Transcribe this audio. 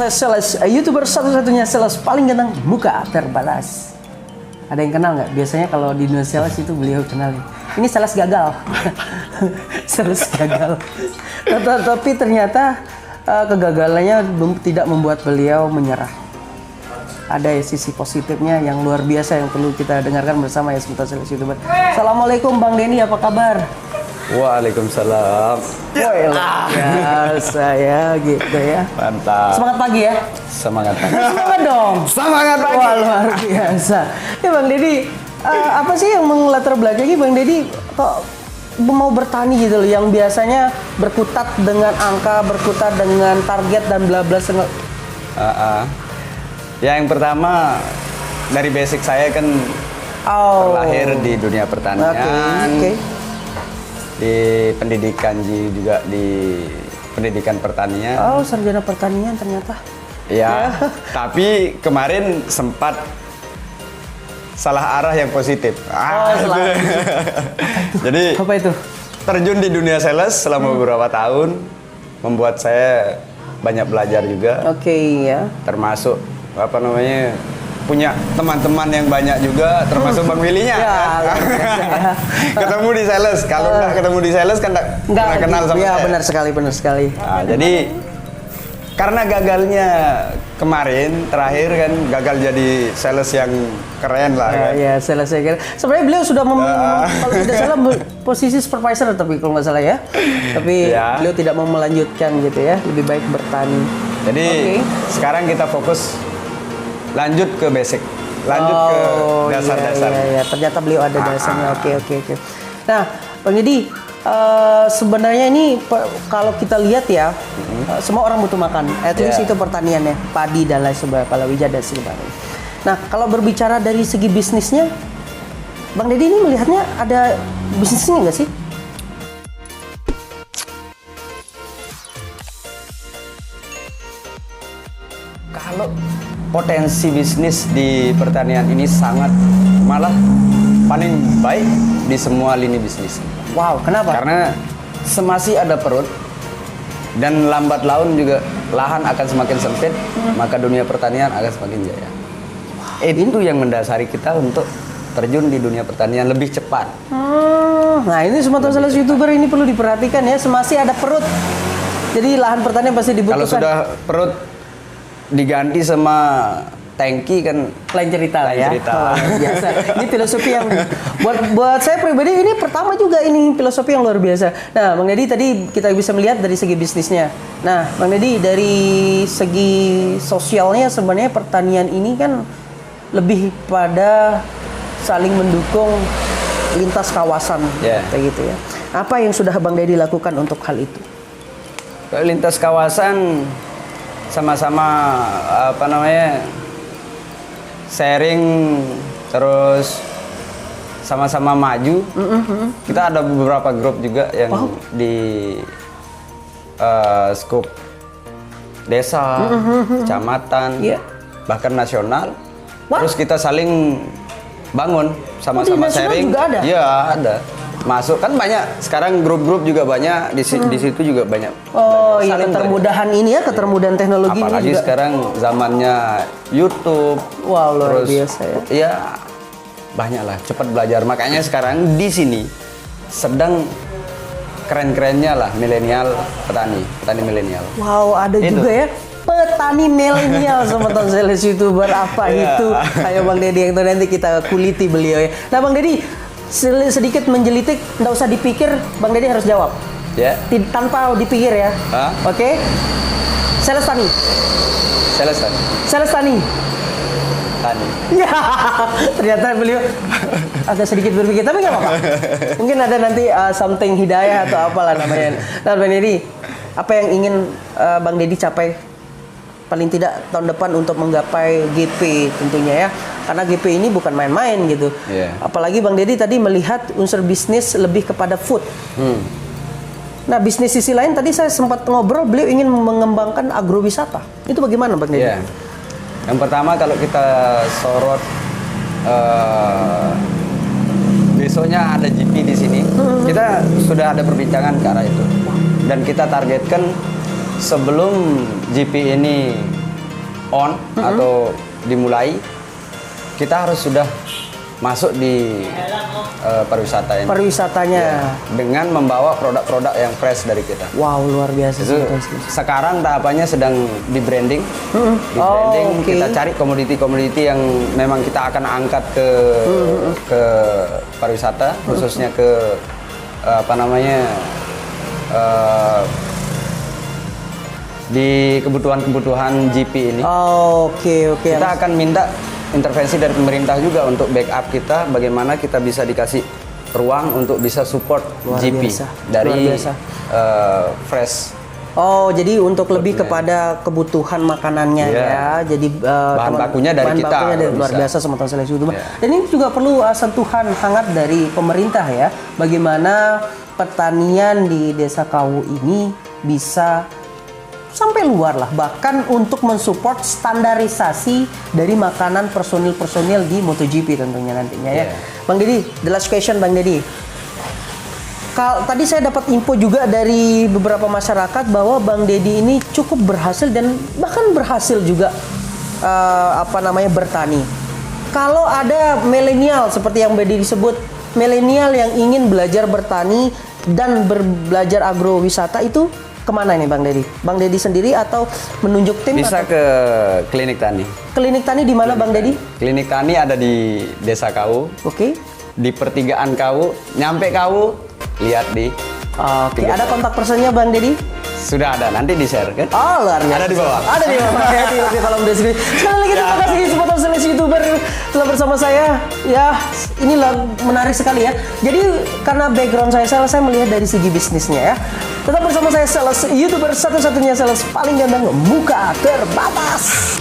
sales, YouTuber satu-satunya sales paling ganteng, muka terbalas. Ada yang kenal nggak? Biasanya kalau di dunia sales itu beliau kenalin. Ini sales gagal. Sales gagal. Tapi ternyata kegagalannya tidak membuat beliau menyerah. Ada sisi positifnya yang luar biasa yang perlu kita dengarkan bersama ya seputar sales YouTuber. Assalamualaikum Bang Denny, apa kabar? Waalaikumsalam. Woi, luar biasa ya gitu ya. Mantap. Semangat pagi ya. Semangat pagi. Semangat dong. Semangat pagi. Wah, luar biasa. Ya Bang Denny, apa sih yang melatar belakangi Bang Denny kok mau bertani gitu loh, yang biasanya berkutat dengan angka, berkutat dengan target dan bla bla. Ya, yang pertama dari basic saya kan terlahir di dunia pertanian. Okay. Di pendidikan juga di pendidikan pertanian. Oh, sarjana pertanian ternyata. Ya, tapi kemarin sempat salah arah yang positif. Salah. Jadi apa itu? Terjun di dunia sales selama beberapa tahun membuat saya banyak belajar juga. Oke, ya. Termasuk punya teman-teman yang banyak juga, termasuk Bang Willy-nya. Ya, ketemu di sales. Kalau nggak ketemu di sales kan nggak kenal sama saya. Benar sekali. Nah, jadi karena gagalnya kemarin terakhir kan gagal jadi sales yang keren lah kan. Ya, sales yang keren. Sebenarnya beliau sudah kalau tidak salah posisi supervisor tapi kalau nggak salah ya. Tapi beliau tidak mau melanjutkan gitu ya. Lebih baik bertani. Jadi sekarang kita fokus lanjut ke basic, lanjut ke dasar-dasar. Iya. Ternyata beliau ada dasarnya. Oke. Nah, Bang Edi, sebenarnya ini kalau kita lihat ya, semua orang butuh makan. At least itu pertaniannya, padi dan lain sebagainya, palawija dan sebagainya. Nah, kalau berbicara dari segi bisnisnya, Bang Deddy ini melihatnya ada bisnisnya nggak sih? Kalau potensi bisnis di pertanian ini sangat, malah paling baik di semua lini bisnis. Wow, kenapa? Karena semasih ada perut dan lambat laun juga lahan akan semakin sempit, maka dunia pertanian akan semakin jaya. Itu yang mendasari kita untuk terjun di dunia pertanian lebih cepat. Nah, ini semua sales YouTuber ini perlu diperhatikan ya, semasih ada perut. Jadi lahan pertanian pasti dibutuhkan. Kalau sudah perut diganti sama tangki kan lain cerita lah ya. Biasa. Ini filosofi yang buat saya pribadi ini pertama juga ini filosofi yang luar biasa. Nah, Bang Deddy tadi kita bisa melihat dari segi bisnisnya. Nah, Bang Deddy dari segi sosialnya sebenarnya pertanian ini kan lebih pada saling mendukung lintas kawasan kayak gitu ya. Apa yang sudah Bang Deddy lakukan untuk hal itu? Lintas kawasan sama-sama sharing, terus sama-sama maju. Kita ada beberapa grup juga yang di skup desa, kecamatan, bahkan nasional. Terus kita saling bangun, sama-sama sharing. Juga ada? Iya, ada. Masuk kan banyak sekarang grup-grup juga banyak di situ juga banyak. Oh iya, ketermudahan ini ya, ketermudahan teknologi. Apalagi ini juga. sekarang zamannya YouTube. Wow, luar biasa ya. Iya, banyak lah, cepat belajar. Makanya sekarang di sini sedang keren-kerennya lah milenial petani milenial. Wow, ada juga ya petani milenial sama sales YouTuber apa itu? Ayo Bang Deddy yang nanti kita kuliti beliau ya. Nah, Bang Deddy sedikit menjelitik, nggak usah dipikir, Bang Deddy harus jawab. Tanpa dipikir ya. Oke. Sales tani. Tani. Ya, ternyata beliau agak sedikit berpikir, tapi nggak apa-apa. Mungkin ada nanti something hidayah atau apalah namanya. Nah, Bang Deddy, apa yang ingin Bang Deddy capai paling tidak tahun depan untuk menggapai GP tentunya ya, karena GP ini bukan main-main gitu. Apalagi Bang Deddy tadi melihat unsur bisnis lebih kepada food. Nah, bisnis sisi lain tadi saya sempat ngobrol, beliau ingin mengembangkan agrowisata. Itu bagaimana Bang Deddy? Yang pertama kalau kita sorot besoknya ada GP di sini, kita sudah ada perbincangan ke arah itu, dan kita targetkan sebelum GP ini on atau dimulai, kita harus sudah masuk di pariwisata ini. Pariwisatanya. Ya, dengan membawa produk-produk yang fresh dari kita. Wow, luar biasa Itu sih. sekarang tahapannya sedang di branding. Di branding oke. kita cari komoditi-komoditi yang memang kita akan angkat ke pariwisata, khususnya ke di kebutuhan-kebutuhan GP ini. Oke. Kita akan minta intervensi dari pemerintah juga untuk backup kita, bagaimana kita bisa dikasih ruang untuk bisa support Luar GP biasa, dari luar biasa. fresh. Oh, jadi untuk lebih kepada kebutuhan makanannya Iya. ya. Jadi Bahan bakunya dari bahan kita, bakunya dari kalau luar bisa. biasa sama Selesi YouTuber. Iya. Dan ini juga perlu sentuhan hangat dari pemerintah ya. Bagaimana pertanian di Desa Kawu ini bisa sampai luar lah, bahkan untuk mensupport standarisasi dari makanan personil-personil di MotoGP tentunya nantinya ya. Iya. Bang Deddy, the last question Bang Deddy. Tadi saya dapat info juga dari beberapa masyarakat bahwa Bang Deddy ini cukup berhasil dan bahkan berhasil juga bertani. Kalau ada milenial seperti yang Bang Deddy disebut, milenial yang ingin belajar bertani dan belajar agrowisata itu kemana nih Bang Deddy? Bang Deddy sendiri atau menunjuk tim? Bisa atau ke klinik tani. klinik tani di mana Bang Deddy? Klinik tani ada di Desa Kawu, Oke. di pertigaan Kawu, nyampe Kawu, lihat di Oke, ada kontak personnya Bang Deddy? sudah ada, nanti di-share kan? Oh, luar biasa. Ada di bawah. Ada di bawah. Ya, di kolom deskripsi. Sekali lagi terima kasih Supporter Selesi YouTuber telah bersama saya. Ya, inilah menarik sekali ya. Jadi karena background saya melihat dari segi bisnisnya ya. Tetap bersama saya, sales YouTuber satu-satunya sales paling ganteng muka terbatas.